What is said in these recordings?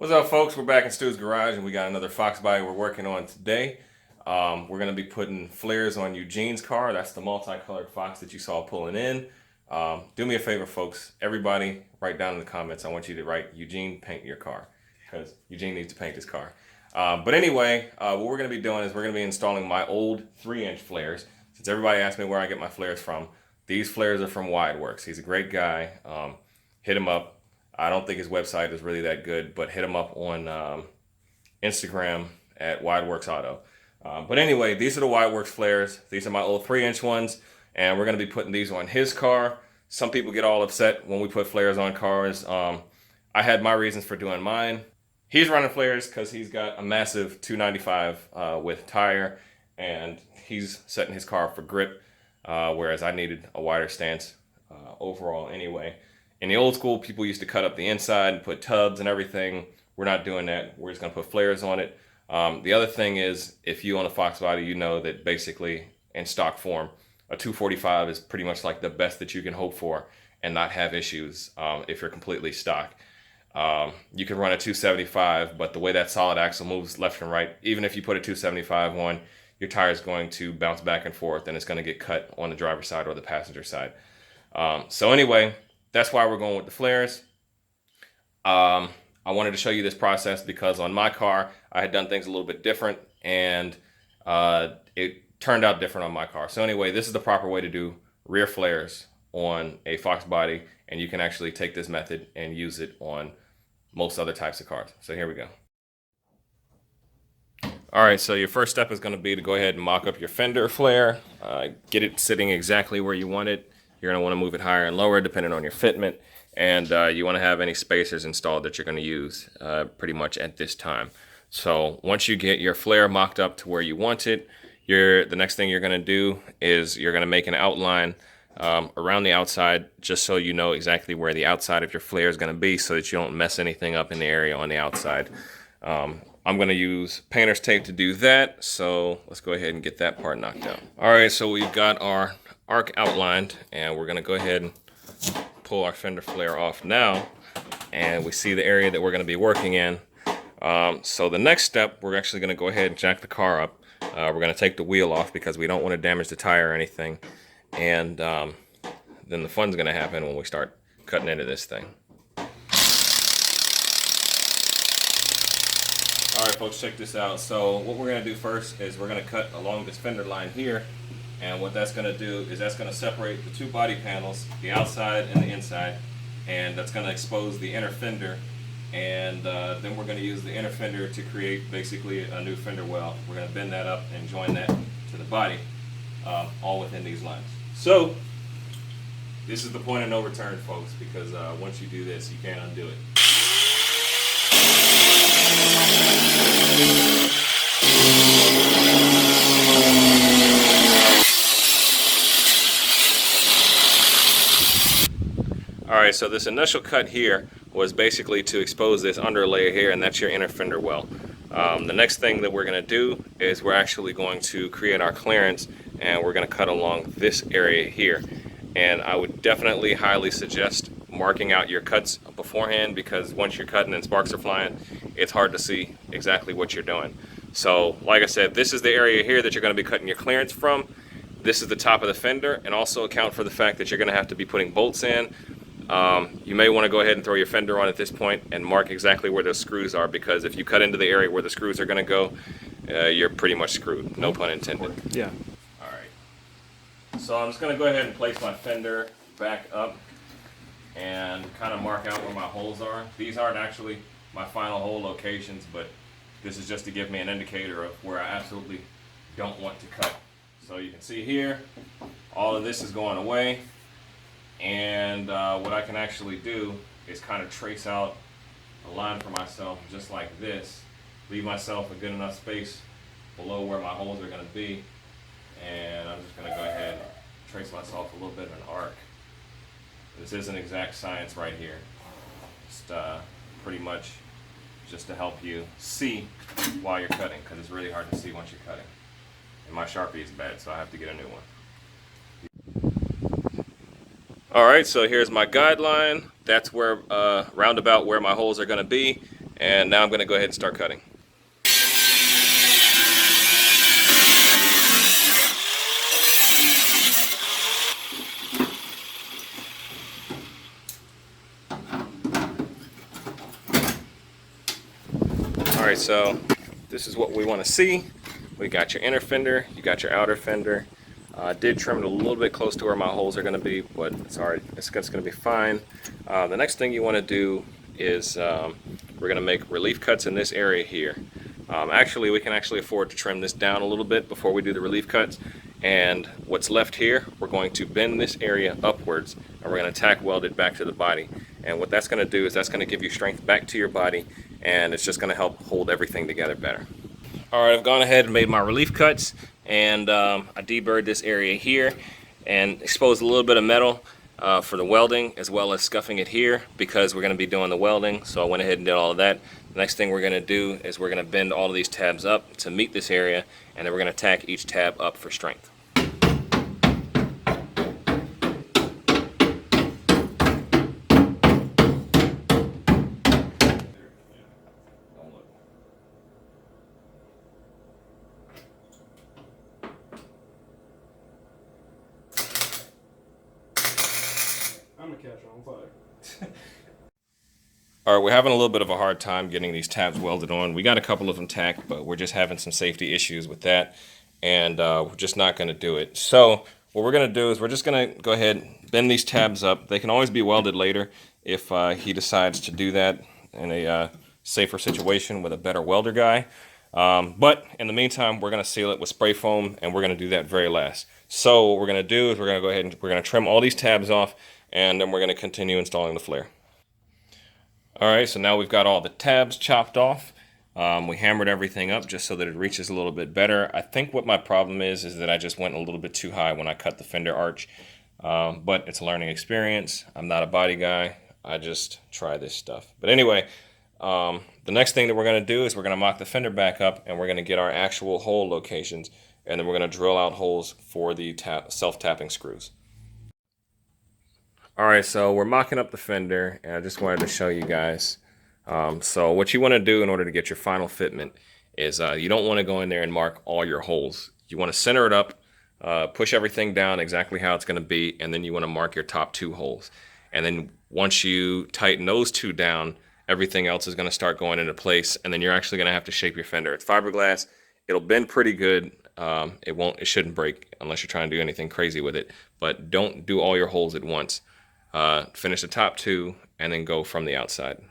What's up, folks? We're back in Stu's garage and we got another Fox body we're working on today. We're going to be putting flares on Eugene's car. That's the multicolored Fox that you saw pulling in. Do me a favor, folks. Everybody, write down in the comments. I want you to write Eugene paint your car because Eugene needs to paint his car. But anyway, what we're going to be doing is we're going to be installing my old 3-inch flares. Since everybody asked me where I get my flares from, these flares are from WideWorks. He's a great guy. Hit him up. I don't think his website is really that good, but hit him up on Instagram at WideWorks Auto. But anyway, these are the WideWorks flares. These are my old 3-inch ones, and we're going to be putting these on his car. Some people get all upset when we put flares on cars. I had my reasons for doing mine. He's running flares because he's got a massive 295 width tire, and he's setting his car up for grip, whereas I needed a wider stance overall anyway. In the old school, people used to cut up the inside and put tubs and everything. We're not doing that. We're just going to put flares on it. The other thing is, if you own a Fox body, you know that basically in stock form, a 245 is pretty much like the best that you can hope for and not have issues if you're completely stock. You can run a 275, but the way that solid axle moves left and right, even if you put a 275 on, your tire is going to bounce back and forth and it's going to get cut on the driver's side or the passenger side. So anyway, that's why we're going with the flares. I wanted to show you this process because on my car, I had done things a little bit different and it turned out different on my car. So anyway, this is the proper way to do rear flares on a Fox body, and you can actually take this method and use it on most other types of cars. So here we go. All right, so your first step is going to be to go ahead and mock up your fender flare, get it sitting exactly where you want it. You're going to want to move it higher and lower depending on your fitment, and you want to have any spacers installed that you're going to use pretty much at this time. So once you get your flare mocked up to where you want it, the next thing you're going to do is you're going to make an outline around the outside just so you know exactly where the outside of your flare is going to be so that you don't mess anything up in the area on the outside. I'm going to use painter's tape to do that, so let's go ahead and get that part knocked out. All right, so we've got our arc outlined, and we're going to go ahead and pull our fender flare off now, and we see the area that we're going to be working in. So the next step, we're actually going to go ahead and jack the car up. We're going to take the wheel off because we don't want to damage the tire or anything, and then the fun's going to happen when we start cutting into this thing. All right, folks, check this out. So what we're going to do first is we're going to cut along this fender line here. And what that's going to do is that's going to separate the two body panels, the outside and the inside, and that's going to expose the inner fender. And then we're going to use the inner fender to create basically a new fender well. We're going to bend that up and join that to the body, all within these lines. So this is the point of no return, folks, because once you do this, you can't undo it. Alright, so this initial cut here was basically to expose this underlayer here, and that's your inner fender well. The next thing that we're going to do is we're actually going to create our clearance, and we're going to cut along this area here. And I would definitely highly suggest marking out your cuts beforehand, because once you're cutting and sparks are flying, it's hard to see exactly what you're doing. So like I said, this is the area here that you're going to be cutting your clearance from. This is the top of the fender, and also account for the fact that you're going to have to be putting bolts in. You may want to go ahead and throw your fender on at this point and mark exactly where those screws are, because if you cut into the area where the screws are going to go, you're pretty much screwed. No pun intended. Yeah. Alright. So I'm just going to go ahead and place my fender back up and kind of mark out where my holes are. These aren't actually my final hole locations, but this is just to give me an indicator of where I absolutely don't want to cut. So you can see here, all of this is going away. And what I can actually do is kind of trace out a line for myself just like this, leave myself a good enough space below where my holes are going to be, and I'm just going to go ahead and trace myself a little bit of an arc. This isn't exact science right here, just pretty much just to help you see while you're cutting, because it's really hard to see once you're cutting. And my Sharpie is bad, so I have to get a new one. Alright, so here's my guideline. that's where roundabout where my holes are going to be, and now I'm going to go ahead and start cutting. All right, so this is what we want to see. We got your inner fender, you got your outer fender. I did trim it a little bit close to where my holes are going to be, but it's all right. It's going to be fine. The next thing you want to do is we're going to make relief cuts in this area here. Actually, we can actually afford to trim this down a little bit before we do the relief cuts. And what's left here, we're going to bend this area upwards, and we're going to tack weld it back to the body. And what that's going to do is that's going to give you strength back to your body, and it's just going to help hold everything together better. All right, I've gone ahead and made my relief cuts, and I deburred this area here and exposed a little bit of metal for the welding, as well as scuffing it here because we're going to be doing the welding. So I went ahead and did all of that. The next thing we're going to do is we're going to bend all of these tabs up to meet this area, and then we're going to tack each tab up for strength. I'm gonna catch on fire. All right, we're having a little bit of a hard time getting these tabs welded on. We got a couple of them tacked, but we're just having some safety issues with that, and we're just not going to do it. So what we're going to do is we're just going to go ahead and bend these tabs up. They can always be welded later if he decides to do that in a safer situation with a better welder guy. But in the meantime, we're going to seal it with spray foam, and we're going to do that very last. So what we're going to do is we're going to go ahead and we're going to trim all these tabs off, and then we're going to continue installing the flare. All right, so now we've got all the tabs chopped off. We hammered everything up just so that it reaches a little bit better. I think what my problem is that I just went a little bit too high when I cut the fender arch. But it's a learning experience. I'm not a body guy. I just try this stuff. But anyway, the next thing that we're going to do is we're going to mock the fender back up, and we're going to get our actual hole locations, and then we're going to drill out holes for the self-tapping screws. All right, so we're mocking up the fender, and I just wanted to show you guys. So what you want to do in order to get your final fitment is you don't want to go in there and mark all your holes. You want to center it up, push everything down exactly how it's going to be, and then you want to mark your top two holes. And then once you tighten those two down, everything else is going to start going into place, and then you're actually going to have to shape your fender. It's fiberglass. It'll bend pretty good. It shouldn't break unless you're trying to do anything crazy with it. But don't do all your holes at once. Finish the top two, and then go from the outside.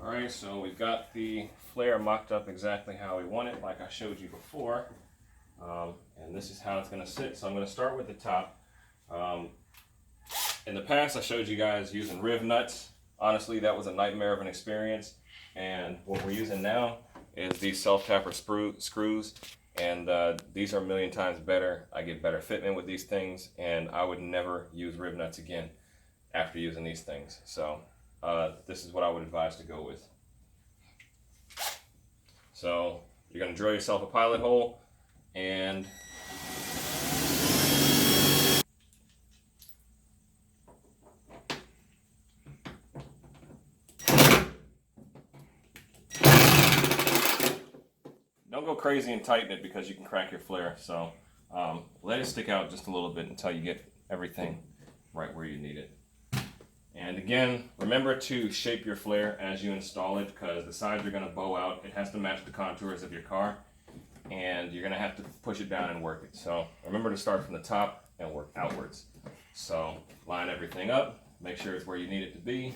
All right, so we've got the flare mocked up exactly how we want it, like I showed you before. And this is how it's going to sit. So I'm going to start with the top. In the past, I showed you guys using riv nuts. Honestly, that was a nightmare of an experience. And what we're using now is these self-tapper screws. And these are a million times better. I get better fitment with these things, and I would never use rib nuts again after using these things. So this is what I would advise to go with. So you're going to drill yourself a pilot hole, and don't go crazy and tighten it because you can crack your flare. So let it stick out just a little bit until you get everything right where you need it. And again, remember to shape your flare as you install it, because the sides are going to bow out. It has to match the contours of your car, and you're going to have to push it down and work it. So remember to start from the top and work outwards. So line everything up, make sure it's where you need it to be,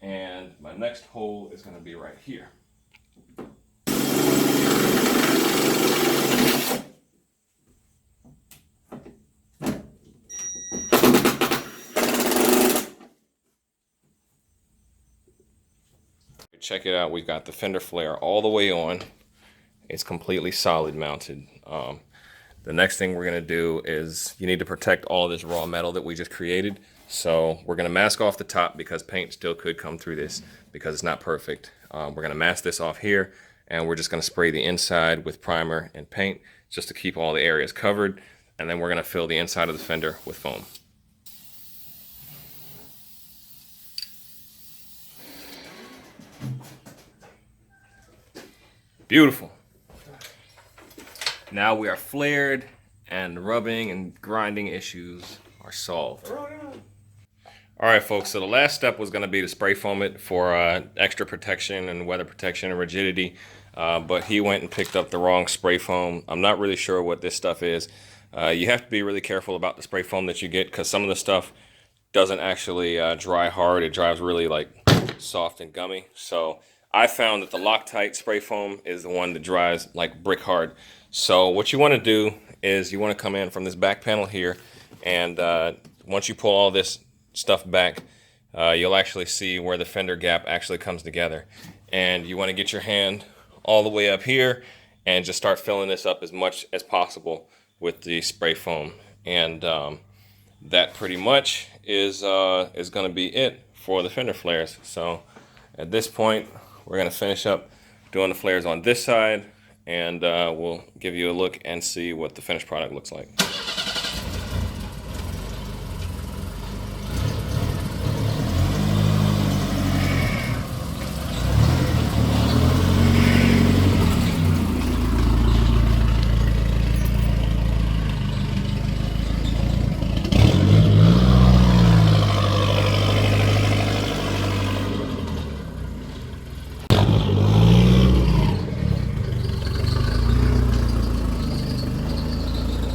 and my next hole is going to be right here. Check it out, we've got the fender flare all the way on. It's completely solid mounted. The next thing we're going to do is you need to protect all this raw metal that we just created. So we're going to mask off the top because paint still could come through this because it's not perfect. We're going to mask this off here, and we're just going to spray the inside with primer and paint just to keep all the areas covered. and then we're going to fill the inside of the fender with foam. Beautiful. Now we are flared and the rubbing and grinding issues are solved. All right, folks, so the last step was going to be to spray foam it for extra protection and weather protection and rigidity, but he went and picked up the wrong spray foam. I'm not really sure what this stuff is. You have to be really careful about the spray foam that you get, because some of the stuff doesn't actually dry hard. It dries really like soft and gummy. So I found that the Loctite spray foam is the one that dries like brick hard. So what you want to do is you want to come in from this back panel here, and once you pull all this stuff back, you'll actually see where the fender gap actually comes together, and you want to get your hand all the way up here and just start filling this up as much as possible with the spray foam. And that pretty much is going to be it for the fender flares. So at this point, we're going to finish up doing the flares on this side, and we'll give you a look and see what the finished product looks like.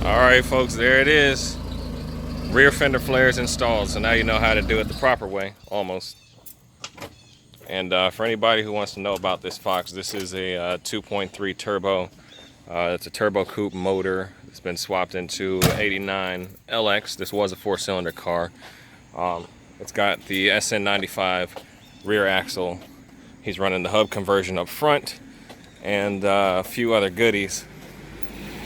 Alright folks, there it is. Rear fender flares installed. So now you know how to do it the proper way, almost. And for anybody who wants to know about this Fox, this is a 2.3 turbo. It's a turbo coupe motor. It's been swapped into 89 LX. This was a 4-cylinder car. It's got the SN95 rear axle. He's running the hub conversion up front, and a few other goodies.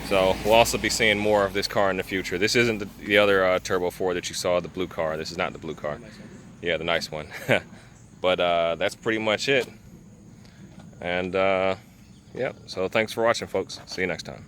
So we'll also be seeing more of this car in the future. This isn't the other Turbo 4 that you saw, the blue car. This is not the blue car. Yeah, the nice one. But that's pretty much it. And yeah, so thanks for watching, folks. See you next time.